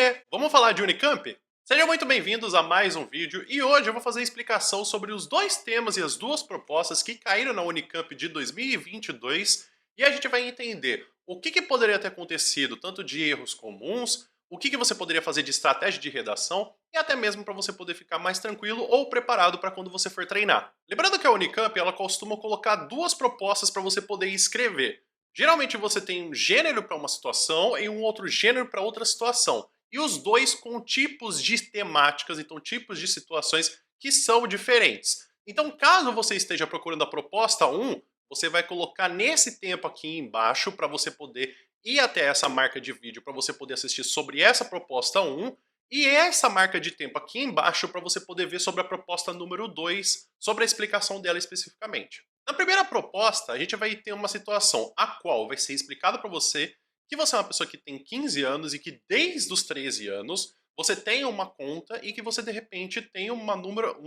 Oiê! Vamos falar de Unicamp? Sejam muito bem-vindos a mais um vídeo e hoje eu vou fazer a explicação sobre os dois temas e as duas propostas que caíram na Unicamp de 2022 e a gente vai entender o que poderia ter acontecido, tanto de erros comuns, o que você poderia fazer de estratégia de redação e até mesmo para você poder ficar mais tranquilo ou preparado para quando você for treinar. Lembrando que a Unicamp ela costuma colocar duas propostas para você poder escrever. Geralmente você tem um gênero para uma situação e um outro gênero para outra situação. E os dois com tipos de temáticas, então tipos de situações que são diferentes. Então, caso você esteja procurando a proposta 1, você vai colocar nesse tempo aqui embaixo para você poder ir até essa marca de vídeo, para você poder assistir sobre essa proposta 1, e essa marca de tempo aqui embaixo para você poder ver sobre a proposta número 2, sobre a explicação dela especificamente. Na primeira proposta, a gente vai ter uma situação a qual vai ser explicado para você que você é uma pessoa que tem 15 anos e que desde os 13 anos você tem uma conta e que você de repente tem um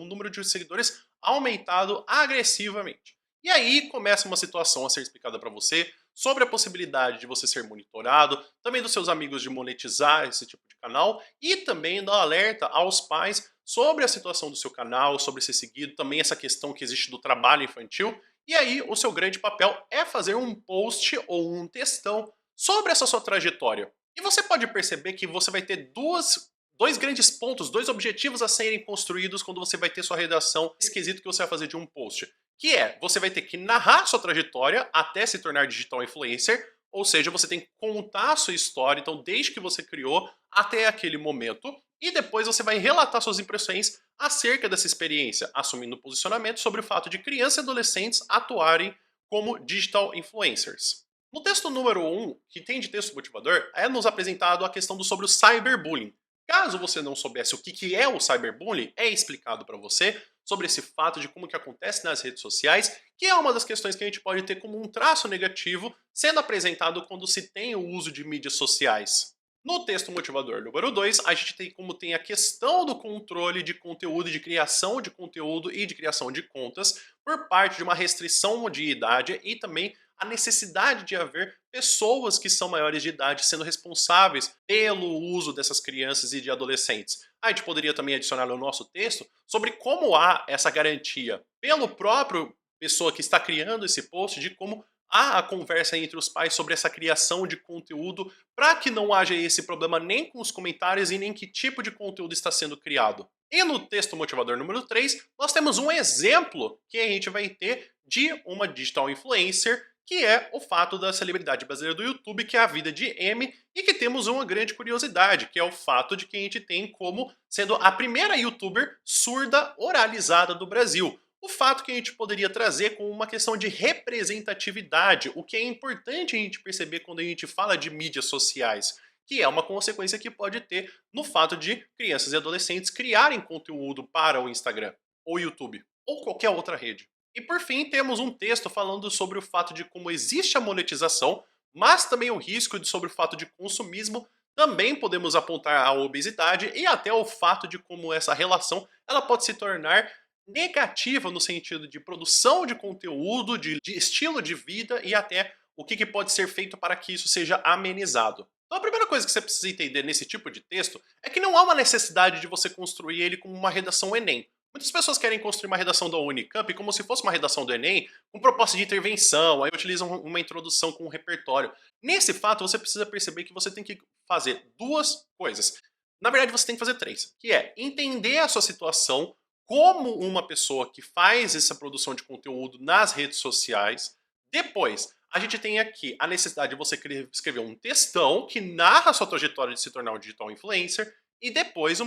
número de seguidores aumentado agressivamente. E aí começa uma situação a ser explicada para você sobre a possibilidade de você ser monitorado, também dos seus amigos de monetizar esse tipo de canal e também dar alerta aos pais sobre a situação do seu canal, sobre ser seguido, também essa questão que existe do trabalho infantil. E aí o seu grande papel é fazer um post ou um textão sobre essa sua trajetória. E você pode perceber que você vai ter dois grandes pontos, dois objetivos a serem construídos quando você vai ter sua redação esquisito que você vai fazer de um post. Que é, você vai ter que narrar sua trajetória até se tornar digital influencer, ou seja, você tem que contar a sua história, então desde que você criou até aquele momento, e depois você vai relatar suas impressões acerca dessa experiência, assumindo posicionamento sobre o fato de crianças e adolescentes atuarem como digital influencers. No texto número 1, que tem de texto motivador, é nos apresentado a questão sobre o cyberbullying. Caso você não soubesse o que é o cyberbullying, é explicado para você sobre esse fato de como que acontece nas redes sociais, que é uma das questões que a gente pode ter como um traço negativo sendo apresentado quando se tem o uso de mídias sociais. No texto motivador número 2, a gente tem como tem a questão do controle de conteúdo, de criação de conteúdo e de criação de contas por parte de uma restrição de idade e também a necessidade de haver pessoas que são maiores de idade sendo responsáveis pelo uso dessas crianças e de adolescentes. A gente poderia também adicionar no nosso texto sobre como há essa garantia pelo próprio pessoa que está criando esse post de como há a conversa entre os pais sobre essa criação de conteúdo para que não haja esse problema nem com os comentários e nem que tipo de conteúdo está sendo criado. E no texto motivador número 3, nós temos um exemplo que a gente vai ter de uma digital influencer, que é o fato da celebridade brasileira do YouTube, que é a vida de M, e que temos uma grande curiosidade, que é o fato de que a gente tem como sendo a primeira youtuber surda oralizada do Brasil. O fato que a gente poderia trazer com uma questão de representatividade, o que é importante a gente perceber quando a gente fala de mídias sociais, que é uma consequência que pode ter no fato de crianças e adolescentes criarem conteúdo para o Instagram, ou YouTube, ou qualquer outra rede. E por fim, temos um texto falando sobre o fato de como existe a monetização, mas também o risco sobre o fato de consumismo. Também podemos apontar a obesidade e até o fato de como essa relação ela pode se tornar negativa no sentido de produção de conteúdo, de estilo de vida e até o que pode ser feito para que isso seja amenizado. Então a primeira coisa que você precisa entender nesse tipo de texto é que não há uma necessidade de você construir ele como uma redação Enem. Muitas pessoas querem construir uma redação da Unicamp como se fosse uma redação do Enem, com proposta de intervenção, aí utilizam uma introdução com um repertório. Nesse fato, você precisa perceber que você tem que fazer duas coisas. Na verdade, você tem que fazer três, que é entender a sua situação como uma pessoa que faz essa produção de conteúdo nas redes sociais. Depois, a gente tem aqui a necessidade de você escrever um textão que narra a sua trajetória de se tornar um digital influencer e depois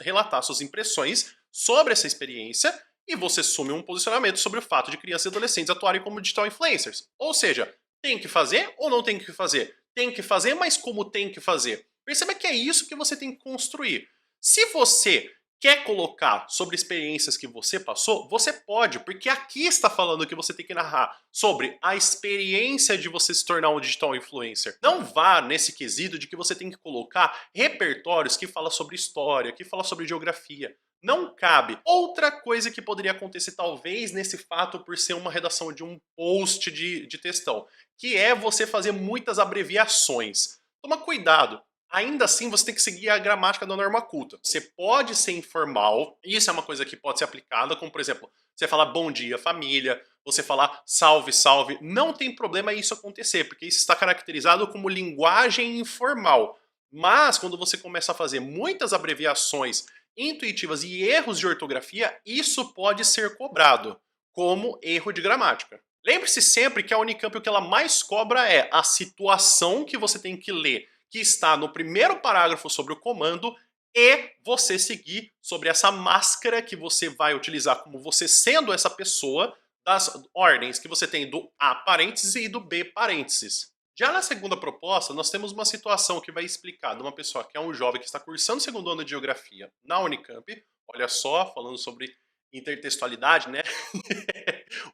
relatar suas impressões sobre essa experiência e você assume um posicionamento sobre o fato de crianças e adolescentes atuarem como digital influencers. Ou seja, tem que fazer ou não tem que fazer? Tem que fazer, mas como tem que fazer? Perceba que é isso que você tem que construir. Se você quer colocar sobre experiências que você passou, você pode, porque aqui está falando que você tem que narrar sobre a experiência de você se tornar um digital influencer. Não vá nesse quesito de que você tem que colocar repertórios que falam sobre história, que falam sobre geografia. Não cabe. Outra coisa que poderia acontecer talvez nesse fato por ser uma redação de um post de textão, que é você fazer muitas abreviações. Toma cuidado. ainda assim você tem que seguir a gramática da norma culta. Você pode ser informal, isso é uma coisa que pode ser aplicada, como por exemplo, você falar bom dia família, você falar salve, salve, não tem problema isso acontecer, porque isso está caracterizado como linguagem informal. Mas quando você começa a fazer muitas abreviações intuitivas e erros de ortografia, isso pode ser cobrado como erro de gramática. Lembre-se sempre que a Unicamp o que ela mais cobra é a situação que você tem que ler, que está no primeiro parágrafo sobre o comando, e você seguir sobre essa máscara que você vai utilizar como você sendo essa pessoa das ordens que você tem do A parênteses e do B parênteses. Já na segunda proposta, nós temos uma situação que vai explicar de uma pessoa que é um jovem que está cursando o segundo ano de Geografia na Unicamp, olha só, falando sobre intertextualidade, né?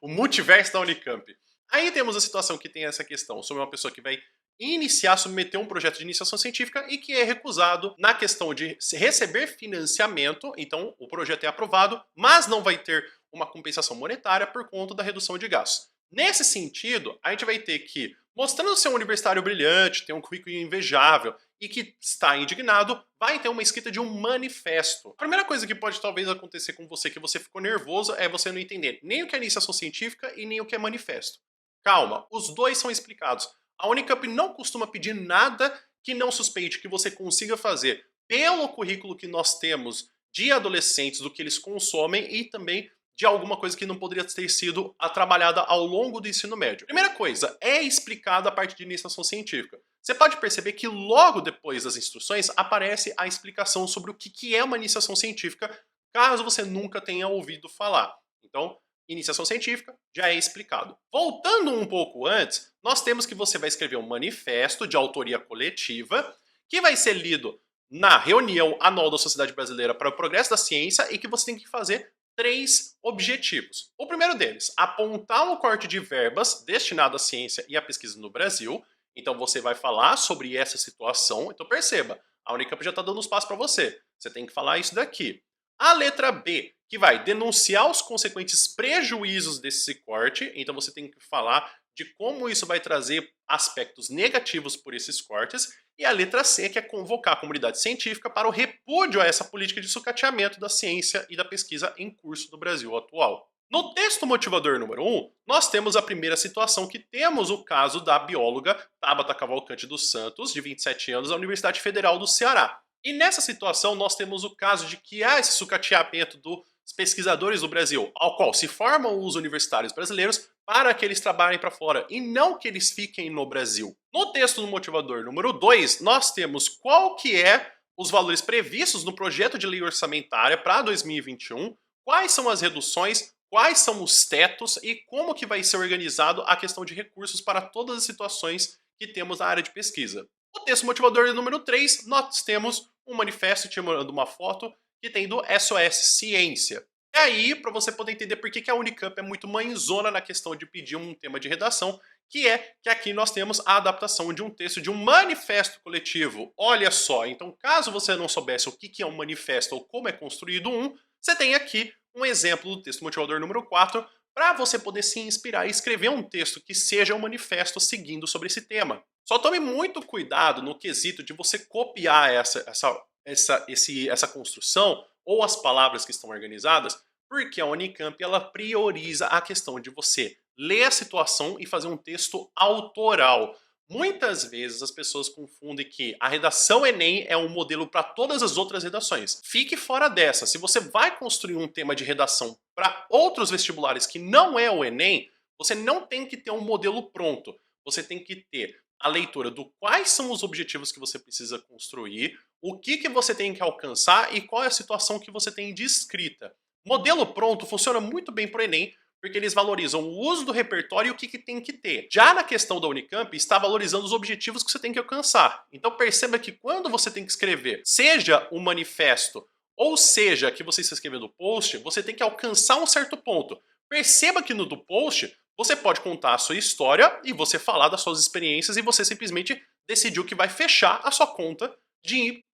O multiverso da Unicamp. Aí temos a situação que tem essa questão sobre uma pessoa que vai iniciar, submeter um projeto de iniciação científica e que é recusado na questão de receber financiamento, então o projeto é aprovado, mas não vai ter uma compensação monetária por conta da redução de gastos. Nesse sentido, a gente vai ter que, mostrando ser um universitário brilhante, ter um currículo invejável e que está indignado, vai ter uma escrita de um manifesto. A primeira coisa que pode talvez acontecer com você, que você ficou nervoso, é você não entender nem o que é iniciação científica e nem o que é manifesto. Calma, os dois são explicados. A Unicamp não costuma pedir nada que não suspeite que você consiga fazer pelo currículo que nós temos de adolescentes, do que eles consomem e também de alguma coisa que não poderia ter sido trabalhada ao longo do ensino médio. Primeira coisa, é explicada a parte de iniciação científica. Você pode perceber que logo depois das instruções aparece a explicação sobre o que é uma iniciação científica, caso você nunca tenha ouvido falar. Então, iniciação científica já é explicado. Voltando um pouco antes, nós temos que você vai escrever um manifesto de autoria coletiva que vai ser lido na reunião anual da Sociedade Brasileira para o Progresso da Ciência e que você tem que fazer 3 objetivos. O primeiro deles, apontar um corte de verbas destinado à ciência e à pesquisa no Brasil. Então você vai falar sobre essa situação. Então perceba, a Unicamp já está dando os passos para você. Você tem que falar isso daqui. A letra B, que vai denunciar os consequentes prejuízos desse corte. Então você tem que falar de como isso vai trazer aspectos negativos por esses cortes. E a letra C, que é convocar a comunidade científica para o repúdio a essa política de sucateamento da ciência e da pesquisa em curso do Brasil atual. No texto motivador número 1, nós temos a primeira situação que temos o caso da bióloga Tabata Cavalcante dos Santos, de 27 anos, da Universidade Federal do Ceará. E nessa situação nós temos o caso de que há esse sucateamento dos pesquisadores do Brasil, ao qual se formam os universitários brasileiros para que eles trabalhem para fora e não que eles fiquem no Brasil. No texto do motivador número 2, nós temos qual que é os valores previstos no projeto de lei orçamentária para 2021, quais são as reduções, quais são os tetos e como que vai ser organizado a questão de recursos para todas as situações que temos na área de pesquisa. No texto motivador número 3, nós temos um manifesto te mandando uma foto que tem do SOS Ciência. E aí, para você poder entender por que a Unicamp é muito mãezona na questão de pedir um tema de redação, que é que aqui nós temos a adaptação de um texto de um manifesto coletivo. Olha só, então caso você não soubesse o que é um manifesto ou como é construído um, você tem aqui um exemplo do texto motivador número 4 para você poder se inspirar e escrever um texto que seja um manifesto seguindo sobre esse tema. Só tome muito cuidado no quesito de você copiar essa construção ou as palavras que estão organizadas, porque a Unicamp ela prioriza a questão de você ler a situação e fazer um texto autoral. Muitas vezes as pessoas confundem que a redação Enem é um modelo para todas as outras redações. Fique fora dessa. Se você vai construir um tema de redação para outros vestibulares que não é o Enem, você não tem que ter um modelo pronto. Você tem que ter a leitura do quais são os objetivos que você precisa construir, o que você tem que alcançar e qual é a situação que você tem de escrita. Modelo pronto funciona muito bem para o Enem, porque eles valorizam o uso do repertório e o que tem que ter. Já na questão da Unicamp, está valorizando os objetivos que você tem que alcançar. Então perceba que quando você tem que escrever, seja um manifesto, ou seja, que você está escrevendo o post, você tem que alcançar um certo ponto. Perceba que no do post, você pode contar a sua história e você falar das suas experiências e você simplesmente decidiu que vai fechar a sua conta de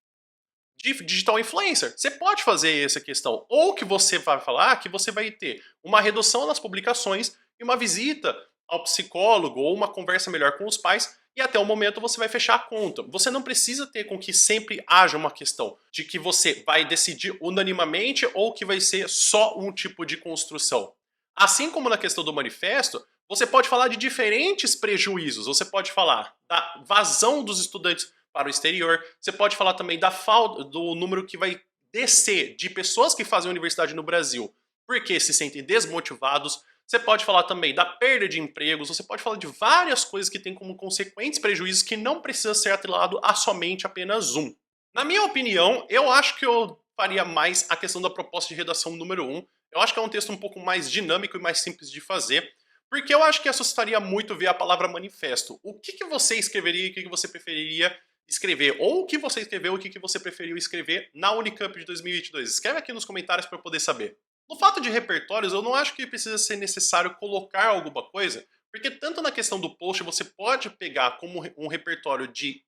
digital influencer. Você pode fazer essa questão. Ou que você vai falar que você vai ter uma redução nas publicações e uma visita ao psicólogo ou uma conversa melhor com os pais e até o momento você vai fechar a conta. Você não precisa ter com que sempre haja uma questão de que você vai decidir unanimamente ou que vai ser só um tipo de construção. Assim como na questão do manifesto, você pode falar de diferentes prejuízos. Você pode falar da vazão dos estudantes para o exterior, você pode falar também da falta do número que vai descer de pessoas que fazem universidade no Brasil porque se sentem desmotivados. Você pode falar também da perda de empregos, você pode falar de várias coisas que têm como consequentes prejuízos que não precisa ser atrelado a somente apenas um. Na minha opinião, eu acho que eu faria mais a questão da proposta de redação número um. Eu acho que é um texto um pouco mais dinâmico e mais simples de fazer, porque eu acho que assustaria muito ver a palavra manifesto. O que você escreveria e o que você preferiria escrever? Ou o que você escreveu e o que você preferiu escrever na Unicamp de 2022? Escreve aqui nos comentários para eu poder saber. No fato de repertórios, eu não acho que precisa ser necessário colocar alguma coisa, porque tanto na questão do post você pode pegar como um repertório de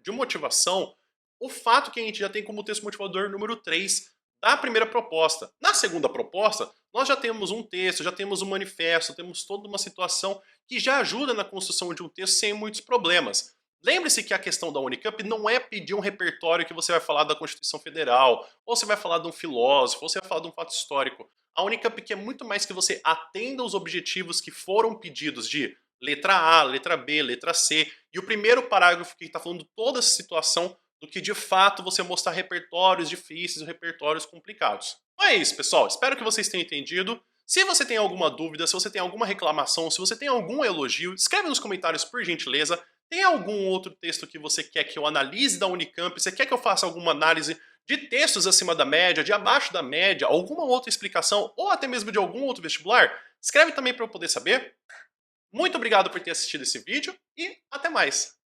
motivação o fato que a gente já tem como texto motivador número 3 da primeira proposta. Na segunda proposta, nós já temos um texto, já temos um manifesto, temos toda uma situação que já ajuda na construção de um texto sem muitos problemas. Lembre-se que a questão da Unicamp não é pedir um repertório que você vai falar da Constituição Federal, ou você vai falar de um filósofo, ou você vai falar de um fato histórico. A Unicamp quer muito mais que você atenda os objetivos que foram pedidos de letra A, letra B, letra C, e o primeiro parágrafo que está falando toda essa situação do que de fato você mostrar repertórios difíceis, repertórios complicados. Então é isso, pessoal. Espero que vocês tenham entendido. Se você tem alguma dúvida, se você tem alguma reclamação, se você tem algum elogio, escreve nos comentários por gentileza. Tem algum outro texto que você quer que eu analise da Unicamp? Você quer que eu faça alguma análise de textos acima da média, de abaixo da média, alguma outra explicação ou até mesmo de algum outro vestibular? Escreve também para eu poder saber. Muito obrigado por ter assistido esse vídeo e até mais!